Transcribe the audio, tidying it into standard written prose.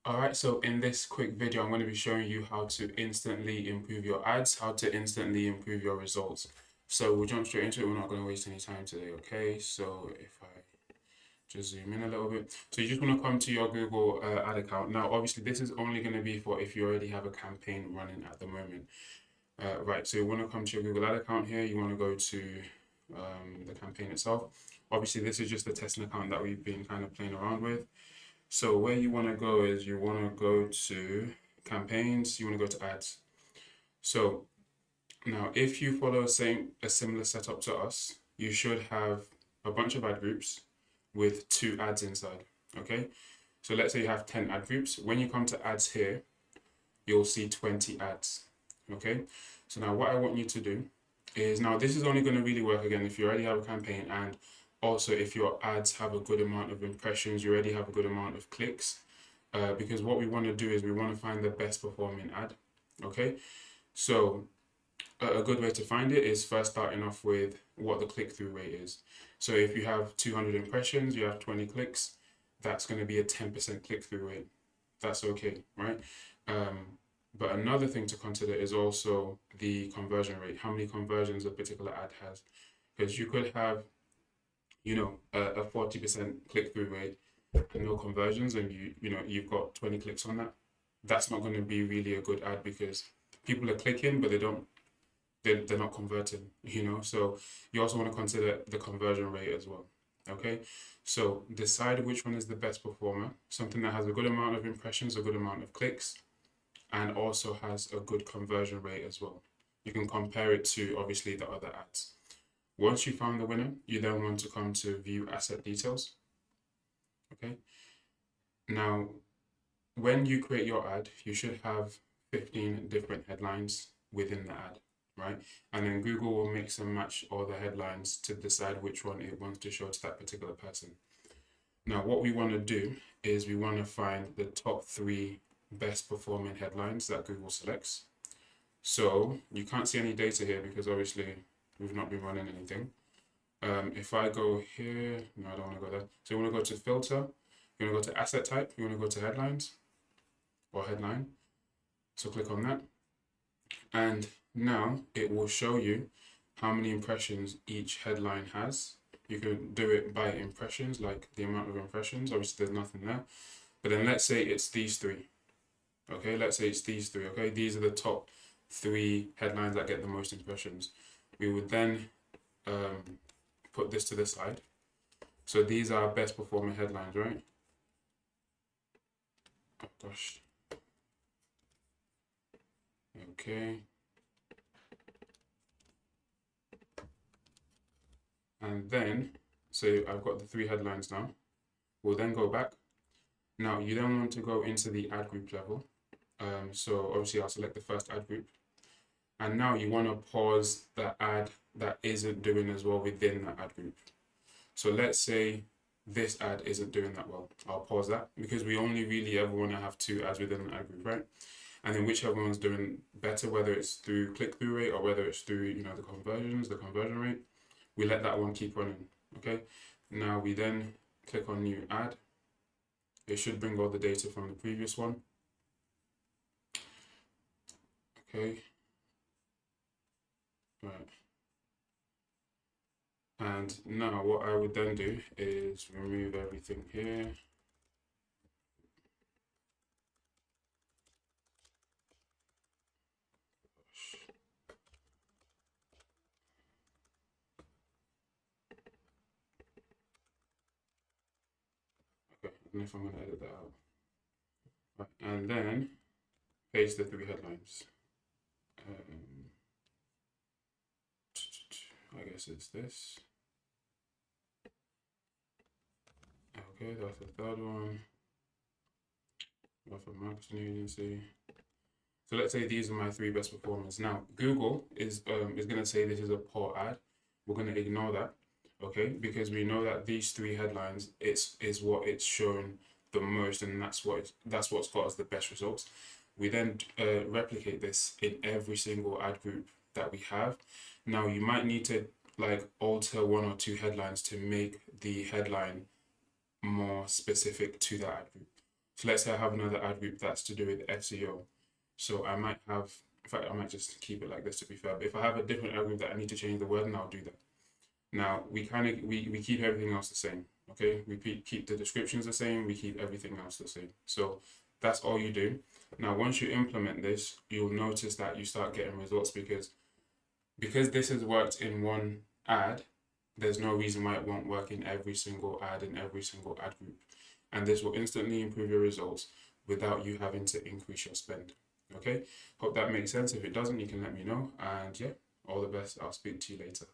Alright, so in this quick video, I'm going to be showing you how to instantly improve your ads, how to instantly improve your results. So we'll jump straight into it. We're not going to waste any time today, okay? So if I just zoom in a little bit. So you just want to come to your Google ad account. Now, obviously, this is only going to be for if you already have a campaign running at the moment. Right, so you want to come to your Google ad account here. You want to go to the campaign itself. Obviously, this is just the testing account that we've been kind of playing around with. So where you want to go is you want to go to campaigns, you want to go to ads. So now if you follow a similar setup to us, you should have a bunch of ad groups with 2 ads inside. Okay. So let's say you have 10 ad groups. When you come to ads here, you'll see 20 ads. Okay. So now what I want you to do is, now this is only going to really work again if you already have a campaign, and also if your ads have a good amount of impressions, you already have a good amount of clicks, because what we want to do is we want to find the best performing ad. Okay, so a good way to find it is first starting off with what the click-through rate is. So if you have 200 impressions, you have 20 clicks, that's going to be a 10% click-through rate. That's okay, right? But another thing to consider is also the conversion rate, how many conversions a particular ad has. Because you could have, a 40% click-through rate and no conversions, and you've got 20 clicks on that. That's not going to be really a good ad because people are clicking, but they're not converting. So you also want to consider the conversion rate as well. Okay, so decide which one is the best performer, something that has a good amount of impressions, a good amount of clicks, and also has a good conversion rate as well. You can compare it to obviously the other ads. Once you found the winner, you then want to come to view asset details. Okay. Now, when you create your ad, you should have 15 different headlines within the ad, right? And then Google will mix and match all the headlines to decide which one it wants to show to that particular person. Now, what we want to do is we want to find the top 3 best performing headlines that Google selects. So you can't see any data here because obviously we've not been running anything. If I go here, no, I don't want to go there. So you want to go to filter, you want to go to asset type, you want to go to headlines or headline. So click on that. And now it will show you how many impressions each headline has. You can do it by impressions, like the amount of impressions. Obviously, there's nothing there. But then let's say it's these 3. Okay, let's say it's these 3. Okay, these are the top 3 headlines that get the most impressions. We would then put this to the side. So these are best performing headlines, right? Oh gosh. Okay. And then, so I've got the 3 headlines now. We'll then go back. Now you then want to go into the ad group level. So obviously I'll select the first ad group. And now you want to pause the ad that isn't doing as well within that ad group. So let's say this ad isn't doing that well. I'll pause that because we only really ever want to have 2 ads within an ad group, right? And then whichever one's doing better, whether it's through click-through rate or whether it's through, the conversions, the conversion rate, we let that one keep running, okay? Now we then click on new ad. It should bring all the data from the previous one. Okay. Right. And now what I would then do is remove everything here. Okay, I don't know if I'm going to edit that out. Right. And then paste the 3 headlines. I guess it's this. Okay, that's the 3rd one. Off a marketing agency. So let's say these are my 3 best performers. Now Google is going to say this is a poor ad. We're going to ignore that, okay? Because we know that these 3 headlines is what it's shown the most, and that's what's got us the best results. We then replicate this in every single ad group that we have. Now you might need to like alter 1 or 2 headlines to make the headline more specific to that ad group. So let's say I have another ad group that's to do with SEO. So I might have, in fact, I might just keep it like this to be fair. But if I have a different ad group that I need to change the word, and I'll do that. Now we keep everything else the same. Okay, we keep the descriptions the same. We keep everything else the same. So that's all you do. Now once you implement this, you'll notice that you start getting results because this has worked in one ad. There's no reason why it won't work in every single ad in every single ad group, and this will instantly improve your results without you having to increase your spend. Okay, hope that makes sense. If it doesn't, you can let me know. And yeah, all the best. I'll speak to you later.